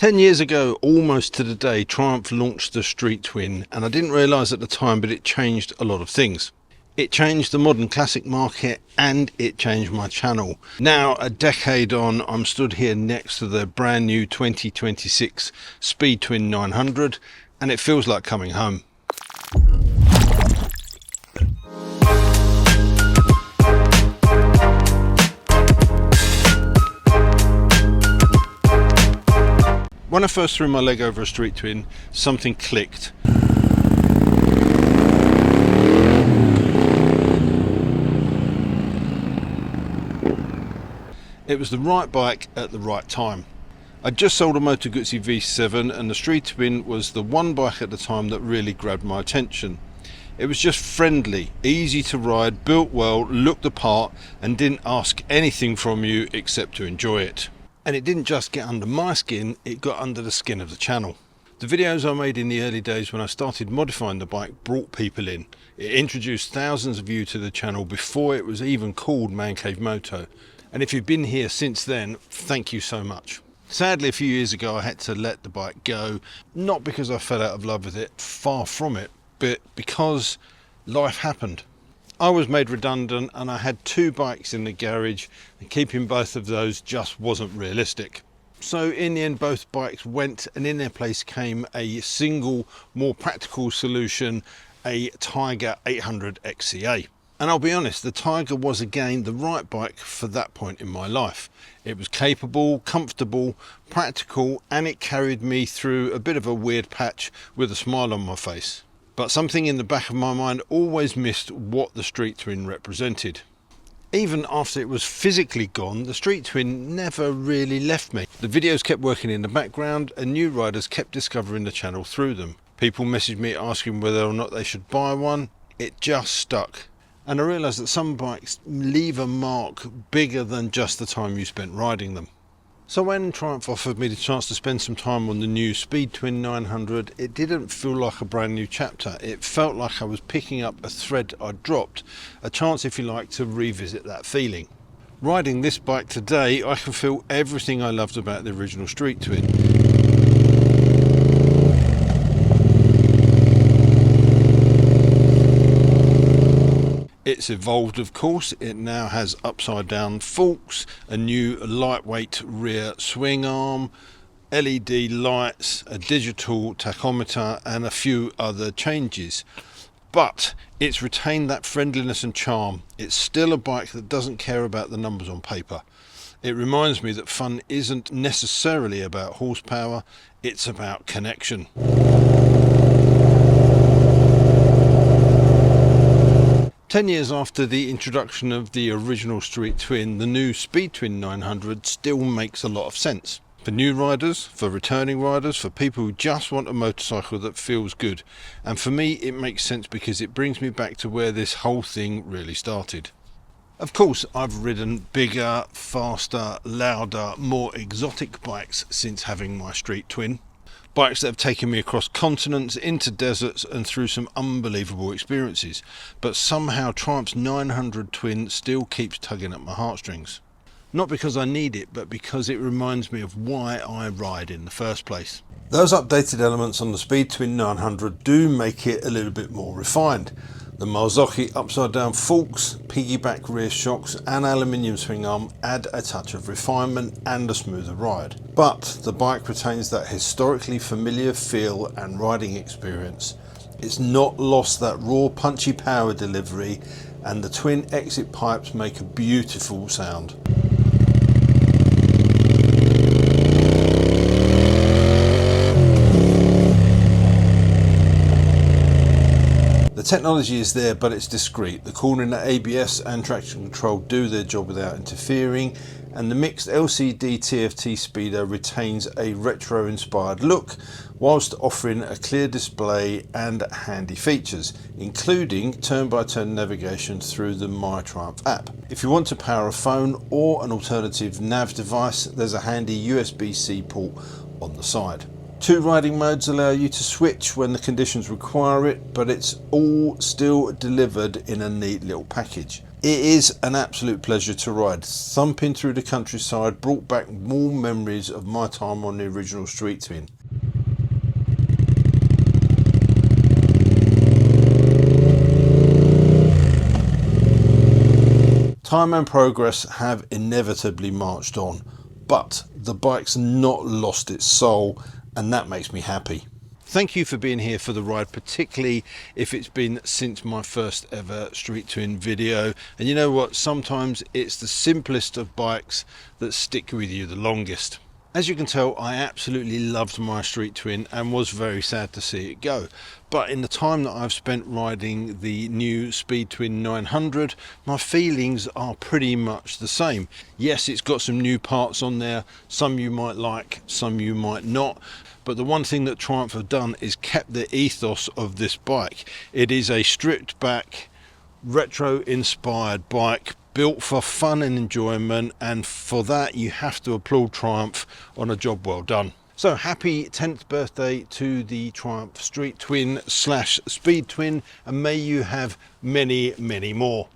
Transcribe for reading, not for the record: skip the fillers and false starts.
10 years ago, almost to the day, Triumph launched the Street Twin, and I didn't realise at the time, but it changed a lot of things. It changed the modern classic market and it changed my channel. Now, a decade on, I'm stood here next to the brand new 2026 Speed Twin 900 and it feels like coming home. When I first threw my leg over a Street Twin, something clicked. It was the right bike at the right time. I'd just sold a Moto V7 and the Street Twin was the one bike at the time that really grabbed my attention. It was just friendly, easy to ride, built well, looked the part and didn't ask anything from you except to enjoy it. And it didn't just get under my skin, it got under the skin of the channel. The videos I made in the early days when I started modifying the bike brought people in. It introduced thousands of you to the channel before it was even called Man Cave Moto. And if you've been here since then, thank you so much. Sadly, a few years ago I had to let the bike go, not because I fell out of love with it, far from it, but because life happened. I was made redundant and I had two bikes in the garage and keeping both of those just wasn't realistic. So in the end both bikes went and in their place came a single, more practical solution, a Tiger 800 XCA. And I'll be honest, the Tiger was again the right bike for that point in my life. It was capable, comfortable, practical, and it carried me through a bit of a weird patch with a smile on my face. But something in the back of my mind always missed what the Street Twin represented. Even after it was physically gone, the Street Twin never really left me. The videos kept working in the background and new riders kept discovering the channel through them. People messaged me asking whether or not they should buy one. It just stuck. And I realised that some bikes leave a mark bigger than just the time you spent riding them. So when Triumph offered me the chance to spend some time on the new Speed Twin 900, it didn't feel like a brand new chapter. It felt like I was picking up a thread I'd dropped, a chance if you like to revisit that feeling. Riding this bike today, I can feel everything I loved about the original Street Twin. It's evolved, of course. It now has upside down forks, a new lightweight rear swing arm, LED lights, a digital tachometer and a few other changes. But it's retained that friendliness and charm. It's still a bike that doesn't care about the numbers on paper. It reminds me that fun isn't necessarily about horsepower, it's about connection. 10 years after the introduction of the original Street Twin, the new Speed Twin 900 still makes a lot of sense. For new riders, for returning riders, for people who just want a motorcycle that feels good. And for me it makes sense because it brings me back to where this whole thing really started. Of course I've ridden bigger, faster, louder, more exotic bikes since having my Street Twin. Bikes that have taken me across continents, into deserts and through some unbelievable experiences. But somehow Triumph's 900 Twin still keeps tugging at my heartstrings. Not because I need it, but because it reminds me of why I ride in the first place. Those updated elements on the Speed Twin 900 do make it a little bit more refined. The Marzocchi upside down forks, piggyback rear shocks and aluminium swing arm add a touch of refinement and a smoother ride. But the bike retains that historically familiar feel and riding experience. It's not lost that raw punchy power delivery and the twin exit pipes make a beautiful sound. The technology is there, but it's discreet. The cornering ABS and traction control do their job without interfering, and the mixed LCD TFT speeder retains a retro inspired look whilst offering a clear display and handy features, including turn-by-turn navigation through the My Triumph app. If you want to power a phone or an alternative nav device, there's a handy USB-C port on the side. Two riding modes allow you to switch when the conditions require it, but it's all still delivered in a neat little package. It is an absolute pleasure to ride. Thumping through the countryside brought back warm memories of my time on the original Street Twin. Time and progress have inevitably marched on, but the bike's not lost its soul, and that makes me happy. Thank you for being here for the ride, particularly if it's been since my first ever Street Twin video. And you know what, sometimes it's the simplest of bikes that stick with you the longest. As you can tell, I absolutely loved my Street Twin and was very sad to see it go. But in the time that I've spent riding the new Speed Twin 900, my feelings are pretty much the same. Yes, it's got some new parts on there, some you might like, some you might not. But the one thing that Triumph have done is kept the ethos of this bike. It is a stripped back, retro inspired bike, built for fun and enjoyment, and for that you have to applaud Triumph on a job well done. So happy 10th birthday to the Triumph Street Twin / Speed Twin, and may you have many, many more.